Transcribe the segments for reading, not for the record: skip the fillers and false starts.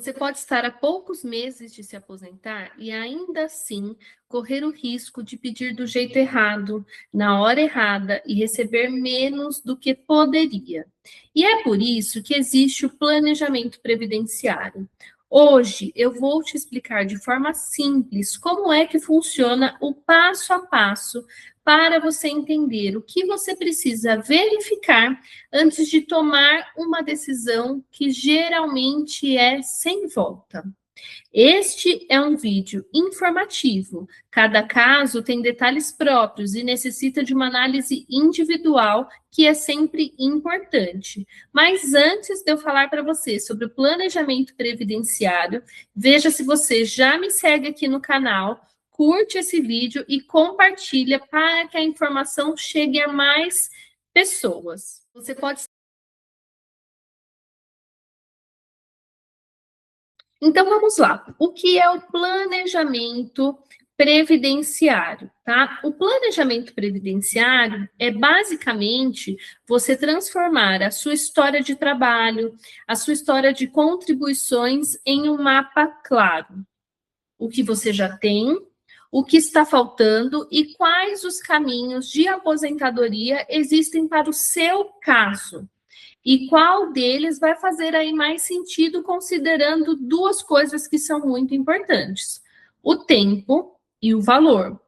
Você pode estar a poucos meses de se aposentar e ainda assim correr o risco de pedir do jeito errado, na hora errada e receber menos do que poderia. E é por isso que existe o planejamento previdenciário. Hoje eu vou te explicar de forma simples como é que funciona o passo a passo para você entender o que você precisa verificar antes de tomar uma decisão que geralmente é sem volta. Este é um vídeo informativo. Cada caso tem detalhes próprios e necessita de uma análise individual, que é sempre importante. Mas antes de eu falar para você sobre o planejamento previdenciário, veja se você já me segue aqui no canal, curte esse vídeo e compartilha para que a informação chegue a mais pessoas. Você pode. Então vamos lá. O que é o planejamento previdenciário, tá? O planejamento previdenciário é basicamente você transformar a sua história de trabalho, a sua história de contribuições em um mapa claro. O que você já tem, o que está faltando e quais os caminhos de aposentadoria existem para o seu caso. E qual deles vai fazer aí mais sentido, considerando duas coisas que são muito importantes: o tempo e o valor.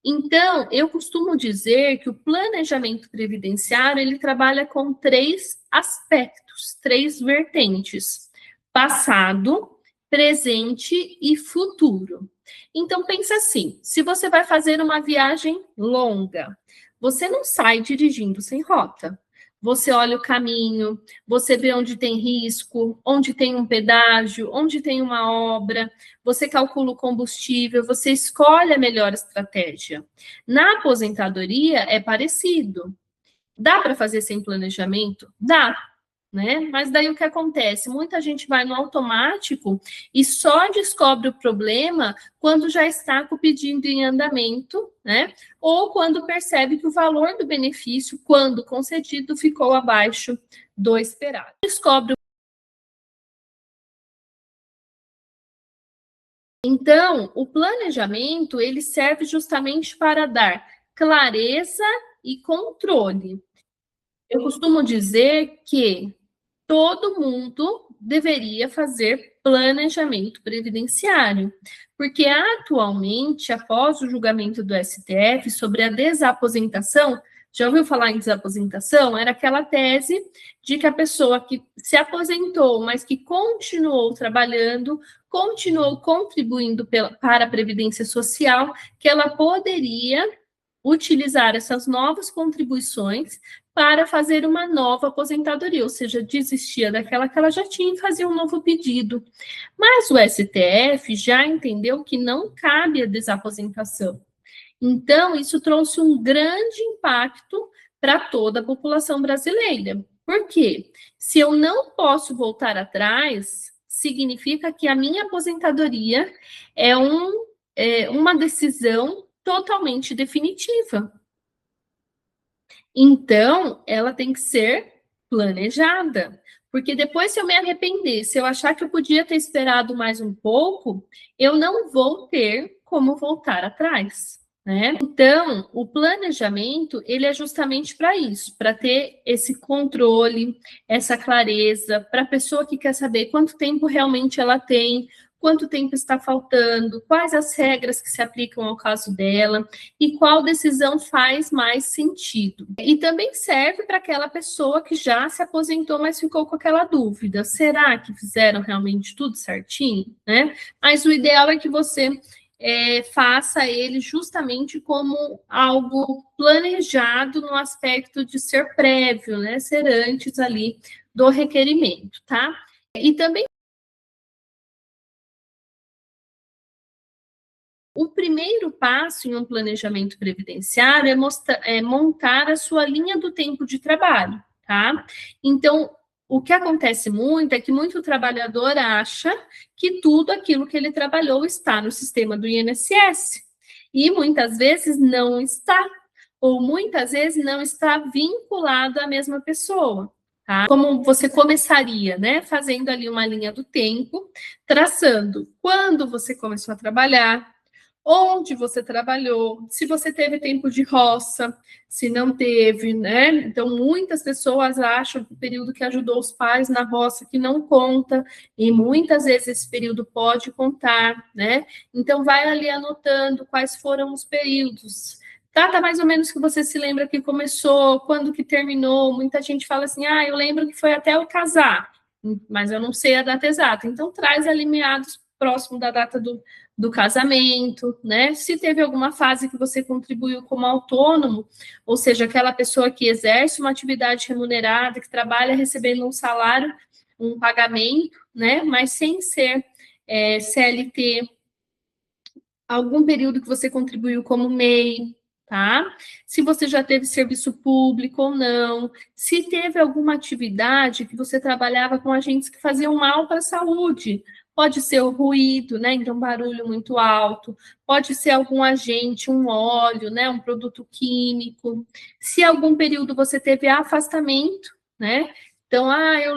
Então, eu costumo dizer que o planejamento previdenciário, ele trabalha com três aspectos, três vertentes: passado, presente e futuro. Então, pensa assim, se você vai fazer uma viagem longa, você não sai dirigindo sem rota. Você olha o caminho, você vê onde tem risco, onde tem um pedágio, onde tem uma obra, você calcula o combustível, você escolhe a melhor estratégia. Na aposentadoria é parecido. Dá para fazer sem planejamento? Dá, né? Mas daí o que acontece? Muita gente vai no automático e só descobre o problema quando já está com o pedido em andamento, né? Ou quando percebe que o valor do benefício, quando concedido, ficou abaixo do esperado. Descobre. Então, o planejamento, ele serve justamente para dar clareza e controle. Eu costumo dizer que todo mundo deveria fazer planejamento previdenciário, porque atualmente, após o julgamento do STF sobre a desaposentação, já ouviu falar em desaposentação? Era aquela tese de que a pessoa que se aposentou, mas que continuou trabalhando, continuou contribuindo para a Previdência Social, que ela poderia utilizar essas novas contribuições para fazer uma nova aposentadoria, ou seja, desistia daquela que ela já tinha e fazia um novo pedido. Mas o STF já entendeu que não cabe a desaposentação. Então, isso trouxe um grande impacto para toda a população brasileira. Por quê? Se eu não posso voltar atrás, significa que a minha aposentadoria é uma decisão totalmente definitiva. Então, ela tem que ser planejada. Porque depois, se eu me arrepender, se eu achar que eu podia ter esperado mais um pouco, eu não vou ter como voltar atrás, né? Então, o planejamento, ele é justamente para isso, para ter esse controle, essa clareza, para a pessoa que quer saber quanto tempo realmente ela tem, quanto tempo está faltando, quais as regras que se aplicam ao caso dela e qual decisão faz mais sentido. E também serve para aquela pessoa que já se aposentou, mas ficou com aquela dúvida: será que fizeram realmente tudo certinho, né? Mas o ideal é que você faça ele justamente como algo planejado no aspecto de ser prévio, né? Ser antes ali do requerimento, tá? E também o primeiro passo em um planejamento previdenciário é montar a sua linha do tempo de trabalho, tá? Então, o que acontece muito é que muito trabalhador acha que tudo aquilo que ele trabalhou está no sistema do INSS. E muitas vezes não está, ou muitas vezes não está vinculado à mesma pessoa. tá? Como você começaria, né? Fazendo ali uma linha do tempo, traçando quando você começou a trabalhar, onde você trabalhou, se você teve tempo de roça, se não teve, né? Então, muitas pessoas acham que o período que ajudou os pais na roça que não conta, e muitas vezes esse período pode contar, né? Então, vai ali anotando quais foram os períodos. Trata mais ou menos que você se lembra que começou, quando que terminou. Muita gente fala assim, eu lembro que foi até eu casar, mas eu não sei a data exata. Então, traz ali meados próximo da data do casamento, né? Se teve alguma fase que você contribuiu como autônomo, ou seja, aquela pessoa que exerce uma atividade remunerada, que trabalha recebendo um salário, um pagamento, né? Mas sem ser CLT, algum período que você contribuiu como MEI, tá? Se você já teve serviço público ou não, se teve alguma atividade que você trabalhava com agentes que faziam mal para a saúde, pode ser o ruído, né? Então, barulho muito alto, pode ser algum agente, um óleo, né? Um produto químico. Se algum período você teve afastamento, né? Então,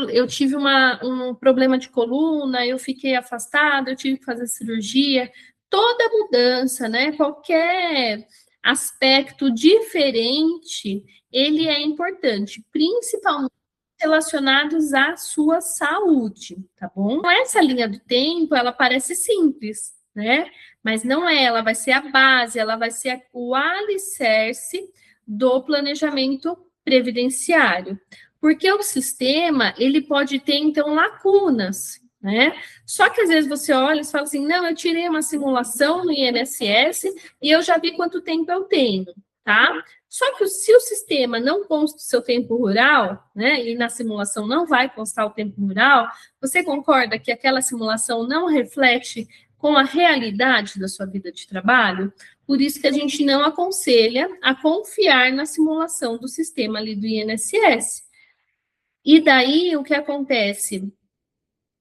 eu tive um problema de coluna, eu fiquei afastada, eu tive que fazer cirurgia. Toda mudança, né? Qualquer aspecto diferente, ele é importante, principalmente relacionados à sua saúde, tá bom? Então, essa linha do tempo, ela parece simples, né? Mas não é, ela vai ser a base, ela vai ser o alicerce do planejamento previdenciário. Porque o sistema, ele pode ter, então, lacunas, né? Só que às vezes você olha e fala assim, não, eu tirei uma simulação no INSS e eu já vi quanto tempo eu tenho, tá? Só que se o sistema não consta o seu tempo rural, né, e na simulação não vai constar o tempo rural, você concorda que aquela simulação não reflete com a realidade da sua vida de trabalho? Por isso que a gente não aconselha a confiar na simulação do sistema ali do INSS. E daí, o que acontece?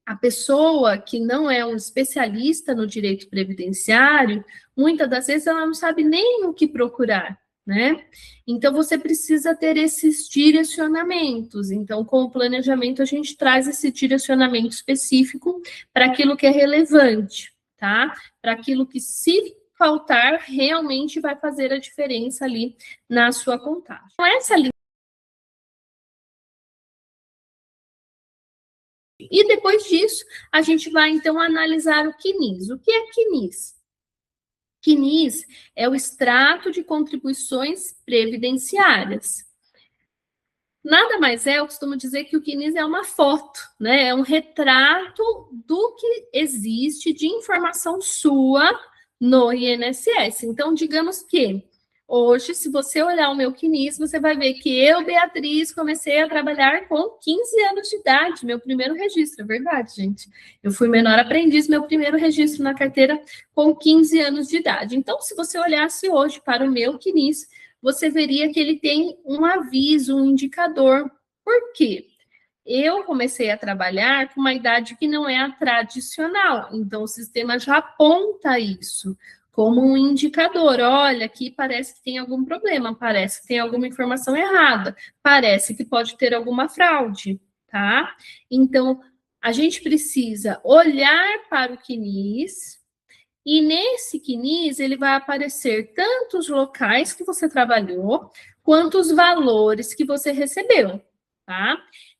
A pessoa que não é um especialista no direito previdenciário, muitas das vezes ela não sabe nem o que procurar, né? Então, você precisa ter esses direcionamentos. Então, com o planejamento, a gente traz esse direcionamento específico para aquilo que é relevante, tá? Para aquilo que, se faltar, realmente vai fazer a diferença ali na sua contagem. Então, essa linha. E depois disso, a gente vai, então, analisar o CNIS. O que é CNIS? CNIS é o extrato de contribuições previdenciárias. Nada mais é, eu costumo dizer que o CNIS é uma foto, né? É um retrato do que existe de informação sua no INSS. Então, digamos que hoje, se você olhar o meu CNIS, você vai ver que eu, Beatriz, comecei a trabalhar com 15 anos de idade, meu primeiro registro, é verdade, gente. Eu fui menor aprendiz, meu primeiro registro na carteira com 15 anos de idade. Então, se você olhasse hoje para o meu CNIS, você veria que ele tem um aviso, um indicador. Por quê? Eu comecei a trabalhar com uma idade que não é a tradicional, então o sistema já aponta isso como um indicador. Olha, aqui parece que tem algum problema, parece que tem alguma informação errada, parece que pode ter alguma fraude, tá? Então, a gente precisa olhar para o CNIS, e nesse CNIS, ele vai aparecer tanto os locais que você trabalhou, quanto os valores que você recebeu, tá?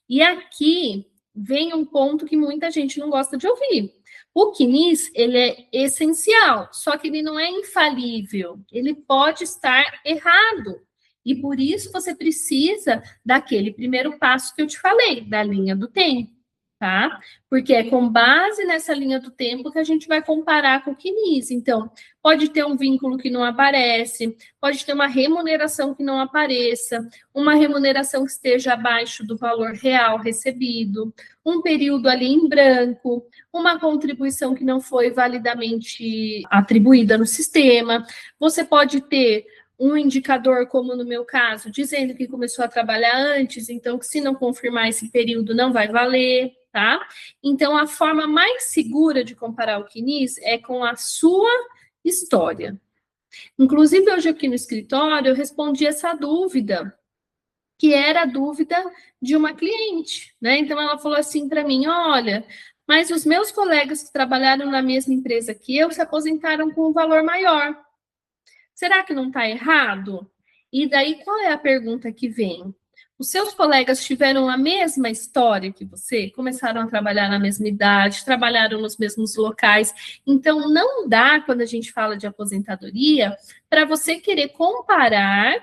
E aqui vem um ponto que muita gente não gosta de ouvir. O CNIS, ele é essencial, só que ele não é infalível. Ele pode estar errado. E por isso você precisa daquele primeiro passo que eu te falei, da linha do tempo, tá? Porque é com base nessa linha do tempo que a gente vai comparar com o CNIS. Então, pode ter um vínculo que não aparece, pode ter uma remuneração que não apareça, uma remuneração que esteja abaixo do valor real recebido, um período ali em branco, uma contribuição que não foi validamente atribuída no sistema. Você pode ter um indicador, como no meu caso, dizendo que começou a trabalhar antes, então que se não confirmar esse período não vai valer, tá? Então, a forma mais segura de comparar o CNIS é com a sua história. Inclusive, hoje aqui no escritório, eu respondi essa dúvida que era a dúvida de uma cliente, né? Então, ela falou assim para mim, olha, mas os meus colegas que trabalharam na mesma empresa que eu se aposentaram com um valor maior. Será que não está errado? E daí, qual é a pergunta que vem? Os seus colegas tiveram a mesma história que você? Começaram a trabalhar na mesma idade, trabalharam nos mesmos locais. Então, não dá, quando a gente fala de aposentadoria, para você querer comparar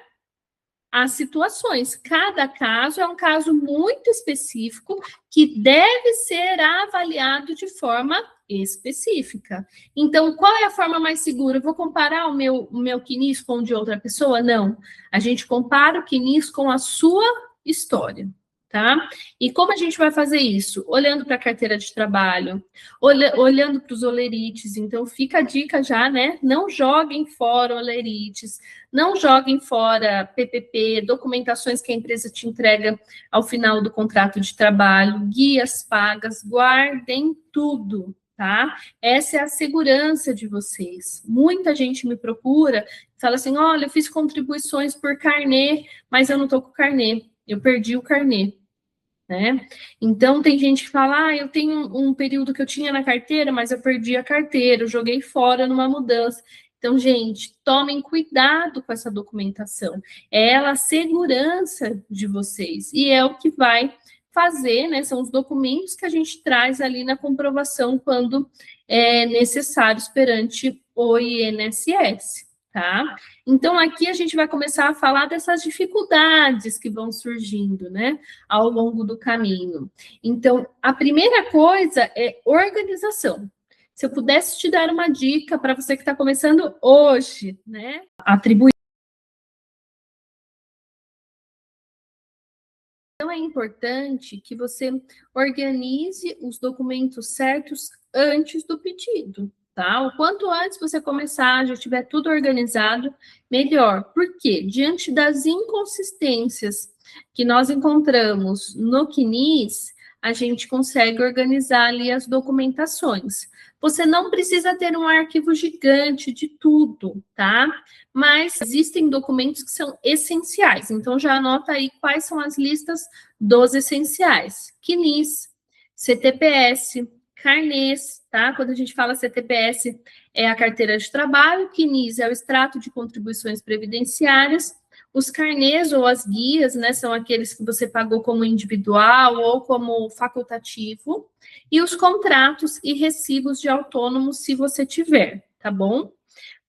as situações. Cada caso é um caso muito específico que deve ser avaliado de forma específica. Então, qual é a forma mais segura? Eu vou comparar o meu quinis com o de outra pessoa? Não. A gente compara o quinis com a sua história, tá? E como a gente vai fazer isso? Olhando para a carteira de trabalho, olhando para os olerites. Então, fica a dica já, né? Não joguem fora olerites, não joguem fora PPP, documentações que a empresa te entrega ao final do contrato de trabalho, guias pagas, guardem tudo, tá? Essa é a segurança de vocês. Muita gente me procura, fala assim, olha, eu fiz contribuições por carnê, mas eu não estou com carnê, eu perdi o carnê. Né? Então, tem gente que fala, eu tenho um período que eu tinha na carteira, mas eu perdi a carteira, eu joguei fora numa mudança. Então, gente, tomem cuidado com essa documentação. É ela a segurança de vocês. E é o que vai fazer, né? São os documentos que a gente traz ali na comprovação quando é necessários perante o INSS, tá? Então, aqui a gente vai começar a falar dessas dificuldades que vão surgindo, né? Ao longo do caminho. Então, a primeira coisa é organização. Se eu pudesse te dar uma dica para você que está começando hoje, né? Atribuir. Então, é importante que você organize os documentos certos antes do pedido, tá? O quanto antes você começar, já tiver tudo organizado, melhor. Por quê? Diante das inconsistências que nós encontramos no CNIS, a gente consegue organizar ali as documentações. Você não precisa ter um arquivo gigante de tudo, tá? Mas existem documentos que são essenciais. Então, já anota aí quais são as listas dos essenciais. CNIS, CTPS, carnês, tá? Quando a gente fala CTPS, é a carteira de trabalho, CNIS é o extrato de contribuições previdenciárias, os carnês ou as guias, né, são aqueles que você pagou como individual ou como facultativo, e os contratos e recibos de autônomo, se você tiver, tá bom?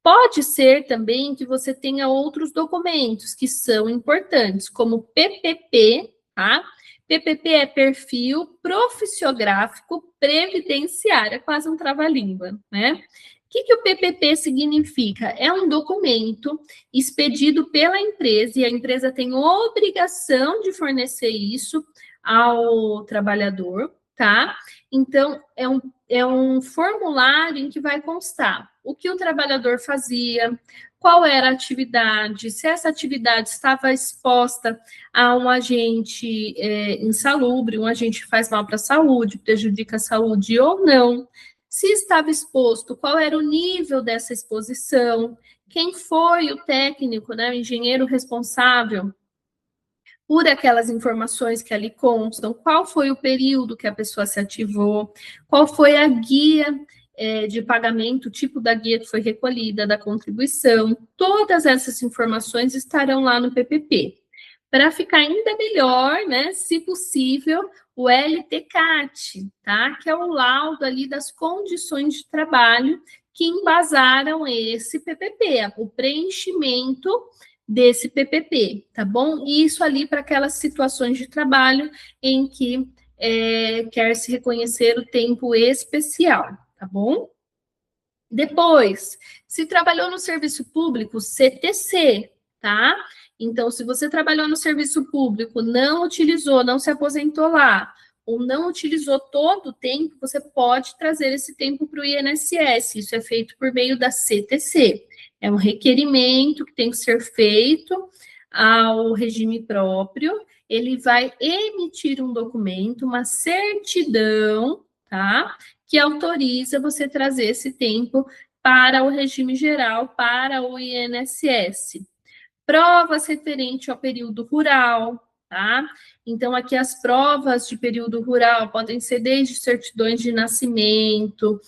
Pode ser também que você tenha outros documentos que são importantes, como PPP, tá? PPP é perfil profissiográfico previdenciário, é quase um trava-língua, né? O que o PPP significa? É um documento expedido pela empresa e a empresa tem obrigação de fornecer isso ao trabalhador, tá? Então, é um formulário em que vai constar o que o trabalhador fazia, qual era a atividade, se essa atividade estava exposta a um agente insalubre, um agente que faz mal para a saúde, prejudica a saúde ou não, se estava exposto, qual era o nível dessa exposição, quem foi o técnico, né, o engenheiro responsável por aquelas informações que ali constam, qual foi o período que a pessoa se ativou, qual foi a guia de pagamento, o tipo da guia que foi recolhida, da contribuição, todas essas informações estarão lá no PPP. Para ficar ainda melhor, né, se possível, o LTCAT, tá? Que é o laudo ali das condições de trabalho que embasaram esse PPP, o preenchimento desse PPP, tá bom? E isso ali para aquelas situações de trabalho em que quer se reconhecer o tempo especial, tá bom? Depois, se trabalhou no serviço público, CTC, tá? Então, se você trabalhou no serviço público, não utilizou, não se aposentou lá, ou não utilizou todo o tempo, você pode trazer esse tempo para o INSS. Isso é feito por meio da CTC. É um requerimento que tem que ser feito ao regime próprio. Ele vai emitir um documento, uma certidão, tá? Que autoriza você trazer esse tempo para o regime geral, para o INSS. Provas referentes ao período rural, tá? Então, aqui as provas de período rural podem ser desde certidões de nascimento,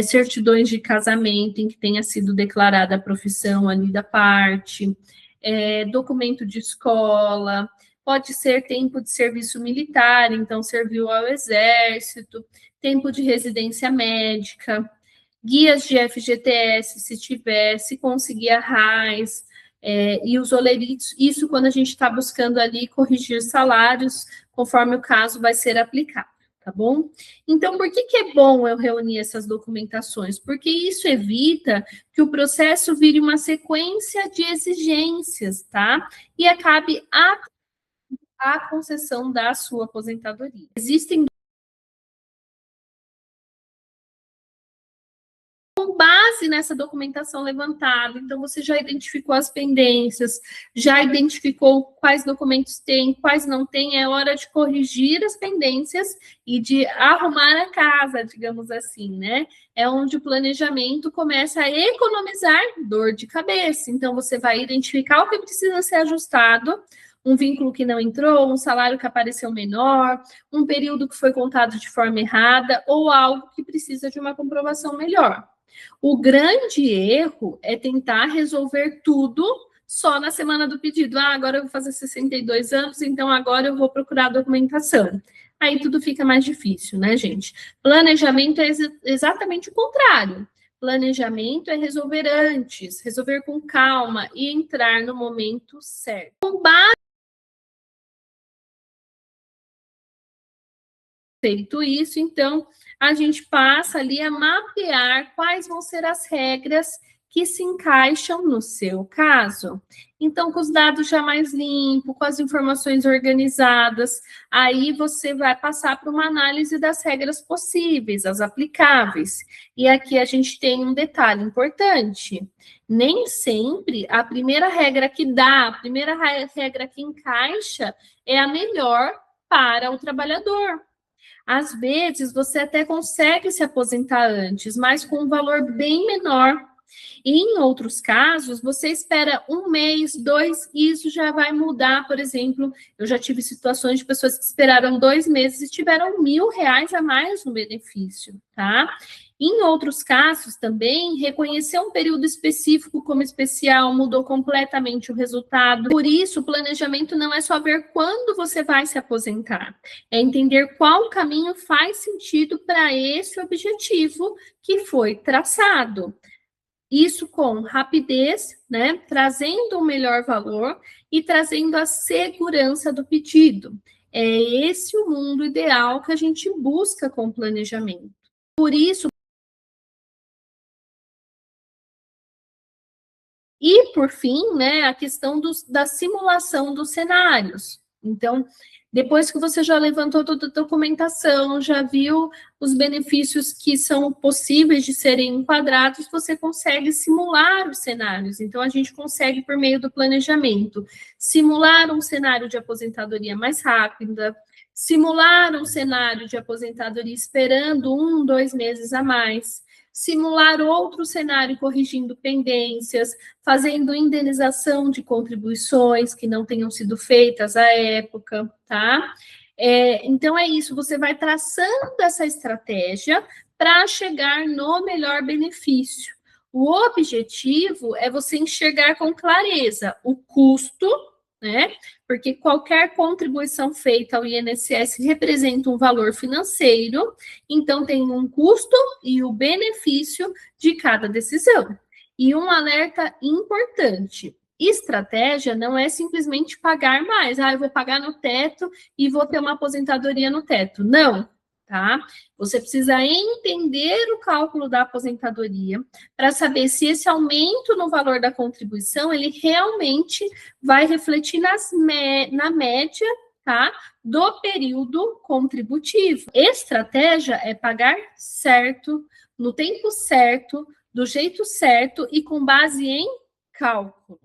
certidões de casamento em que tenha sido declarada a profissão ali da parte, documento de escola, pode ser tempo de serviço militar, então serviu ao exército, tempo de residência médica, guias de FGTS, se tiver, se conseguir a RAIS, e os oleritos, isso quando a gente está buscando ali corrigir salários, conforme o caso vai ser aplicado, tá bom? Então, por que é bom eu reunir essas documentações? Porque isso evita que o processo vire uma sequência de exigências, tá? E acabe a concessão da sua aposentadoria. Existem com base nessa documentação levantada, então você já identificou as pendências, já identificou quais documentos tem, quais não tem, é hora de corrigir as pendências e de arrumar a casa, digamos assim, né? É onde o planejamento começa a economizar dor de cabeça. Então você vai identificar o que precisa ser ajustado, um vínculo que não entrou, um salário que apareceu menor, um período que foi contado de forma errada ou algo que precisa de uma comprovação melhor. O grande erro é tentar resolver tudo só na semana do pedido. Ah, agora eu vou fazer 62 anos, então agora eu vou procurar a documentação. Aí tudo fica mais difícil, né, gente? Planejamento é exatamente o contrário. Planejamento é resolver antes, resolver com calma e entrar no momento certo. Com base feito isso, então a gente passa ali a mapear quais vão ser as regras que se encaixam no seu caso. Então, com os dados já mais limpos, com as informações organizadas, aí você vai passar para uma análise das regras possíveis, as aplicáveis. E aqui a gente tem um detalhe importante: nem sempre a primeira regra que dá, a primeira regra que encaixa é a melhor para o trabalhador. Às vezes, você até consegue se aposentar antes, mas com um valor bem menor. E em outros casos, você espera um mês, dois, e isso já vai mudar. Por exemplo, eu já tive situações de pessoas que esperaram 2 meses e tiveram R$ 1.000 a mais no benefício, tá? Em outros casos também, reconhecer um período específico como especial mudou completamente o resultado. Por isso, o planejamento não é só ver quando você vai se aposentar, é entender qual caminho faz sentido para esse objetivo que foi traçado. Isso com rapidez, né, trazendo o melhor valor e trazendo a segurança do pedido. É esse o mundo ideal que a gente busca com o planejamento. Por isso, e, por fim, né, a questão da simulação dos cenários. Então, depois que você já levantou toda a documentação, já viu os benefícios que são possíveis de serem enquadrados, você consegue simular os cenários. Então, a gente consegue, por meio do planejamento, simular um cenário de aposentadoria mais rápida, simular um cenário de aposentadoria esperando 1, 2 meses a mais, simular outro cenário corrigindo pendências, fazendo indenização de contribuições que não tenham sido feitas à época, tá? Então é isso, você vai traçando essa estratégia para chegar no melhor benefício. O objetivo é você enxergar com clareza o custo, né? Porque qualquer contribuição feita ao INSS representa um valor financeiro, então tem um custo e o benefício de cada decisão. E um alerta importante: estratégia não é simplesmente pagar mais. Ah, eu vou pagar no teto e vou ter uma aposentadoria no teto. Não, tá? Você precisa entender o cálculo da aposentadoria para saber se esse aumento no valor da contribuição ele realmente vai refletir na média, tá? Do período contributivo. Estratégia é pagar certo, no tempo certo, do jeito certo e com base em cálculo.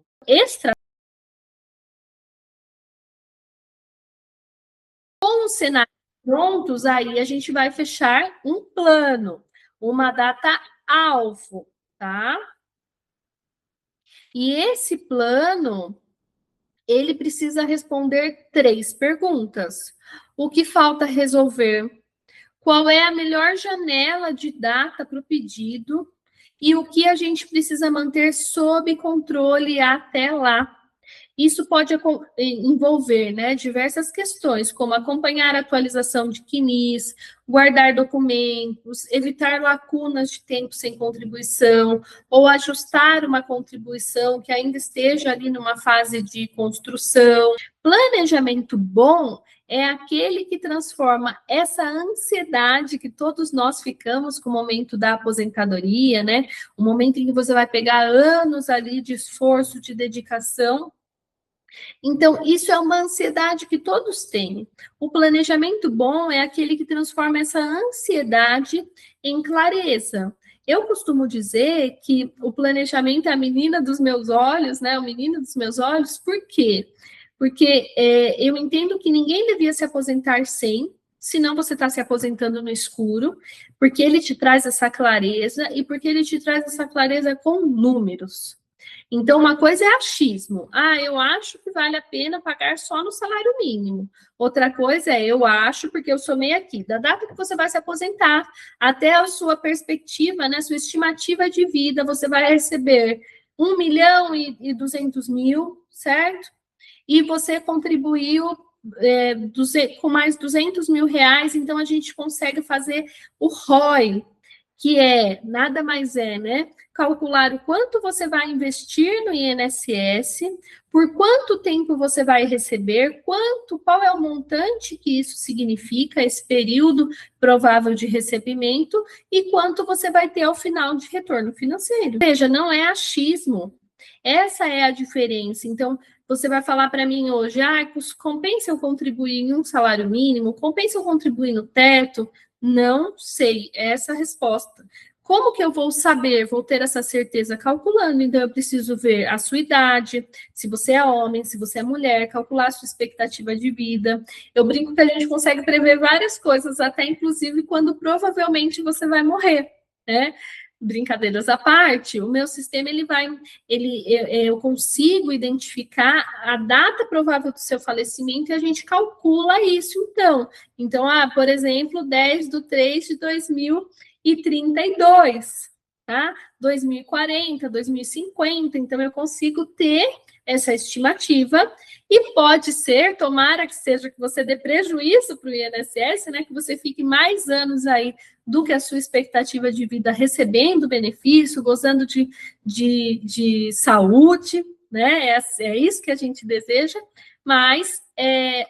Com os cenários prontos, aí a gente vai fechar um plano, uma data-alvo, tá? E esse plano ele precisa responder 3 perguntas. O que falta resolver? Qual é a melhor janela de data para o pedido? E o que a gente precisa manter sob controle até lá? Isso pode envolver, né, diversas questões, como acompanhar a atualização de CNIS, guardar documentos, evitar lacunas de tempo sem contribuição, ou ajustar uma contribuição que ainda esteja ali numa fase de construção. Planejamento bom é aquele que transforma essa ansiedade que todos nós ficamos com o momento da aposentadoria, né? O momento em que você vai pegar anos ali de esforço, de dedicação. Então, isso é uma ansiedade que todos têm. O planejamento bom é aquele que transforma essa ansiedade em clareza. Eu costumo dizer que o planejamento é a menina dos meus olhos, né? O menino dos meus olhos, por quê? Porque eu entendo que ninguém devia se aposentar sem, senão você está se aposentando no escuro, porque ele te traz essa clareza e porque ele te traz essa clareza com números. Então, uma coisa é achismo. Ah, eu acho que vale a pena pagar só no salário mínimo. Outra coisa é, eu acho, porque eu somei aqui, da data que você vai se aposentar até a sua perspectiva, né, sua estimativa de vida, você vai receber 1.200.000, certo? E você contribuiu com mais 200 mil reais, então a gente consegue fazer o ROI, que é, nada mais é, né? Calcular o quanto você vai investir no INSS, por quanto tempo você vai receber, qual é o montante que isso significa, esse período provável de recebimento, e quanto você vai ter ao final de retorno financeiro. Ou seja, não é achismo. Essa é a diferença. Então, você vai falar para mim hoje, compensa eu contribuir em um salário mínimo? Compensa eu contribuir no teto? Não sei, é essa a resposta. Como que eu vou saber, vou ter essa certeza calculando? Então, eu preciso ver a sua idade, se você é homem, se você é mulher, calcular a sua expectativa de vida. Eu brinco que a gente consegue prever várias coisas, até inclusive quando provavelmente você vai morrer, né? Brincadeiras à parte, o meu sistema eu consigo identificar a data provável do seu falecimento e a gente calcula isso, então. Então, por exemplo, 10/3/2032, tá? 2040, 2050, então eu consigo ter essa estimativa e pode ser, tomara que seja que você dê prejuízo para o INSS, né? Que você fique mais anos aí do que a sua expectativa de vida recebendo benefício, gozando de saúde, né? É isso que a gente deseja, mas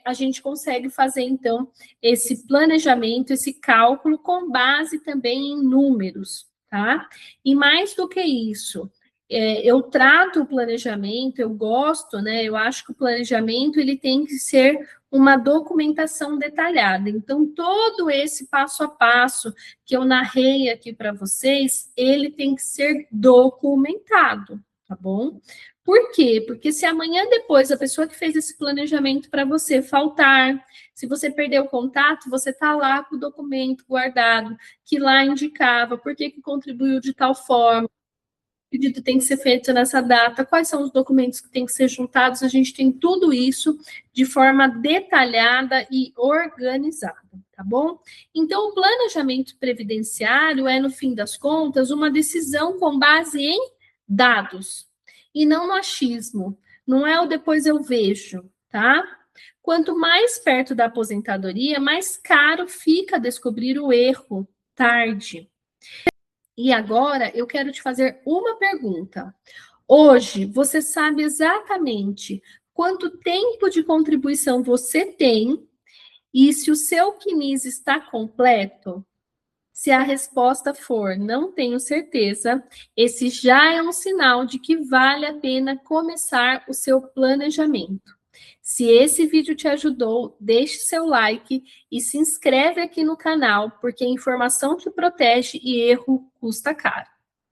a gente consegue fazer, então, esse planejamento, esse cálculo com base também em números, tá? E mais do que isso, eu trato o planejamento, eu gosto, né? Eu acho que o planejamento ele tem que ser uma documentação detalhada. Então, todo esse passo a passo que eu narrei aqui para vocês, ele tem que ser documentado, tá bom? Por quê? Porque se amanhã depois a pessoa que fez esse planejamento para você faltar, se você perder o contato, você está lá com o documento guardado, que lá indicava por que contribuiu de tal forma, o pedido tem que ser feito nessa data, quais são os documentos que têm que ser juntados, a gente tem tudo isso de forma detalhada e organizada, tá bom? Então, o planejamento previdenciário é, no fim das contas, uma decisão com base em dados, e não no achismo, não é o depois eu vejo, tá? Quanto mais perto da aposentadoria, mais caro fica descobrir o erro tarde. E agora eu quero te fazer uma pergunta. Hoje, você sabe exatamente quanto tempo de contribuição você tem e se o seu CNIS está completo? Se a resposta for não tenho certeza, esse já é um sinal de que vale a pena começar o seu planejamento. Se esse vídeo te ajudou, deixe seu like e se inscreve aqui no canal, porque informação te protege e erro custa caro.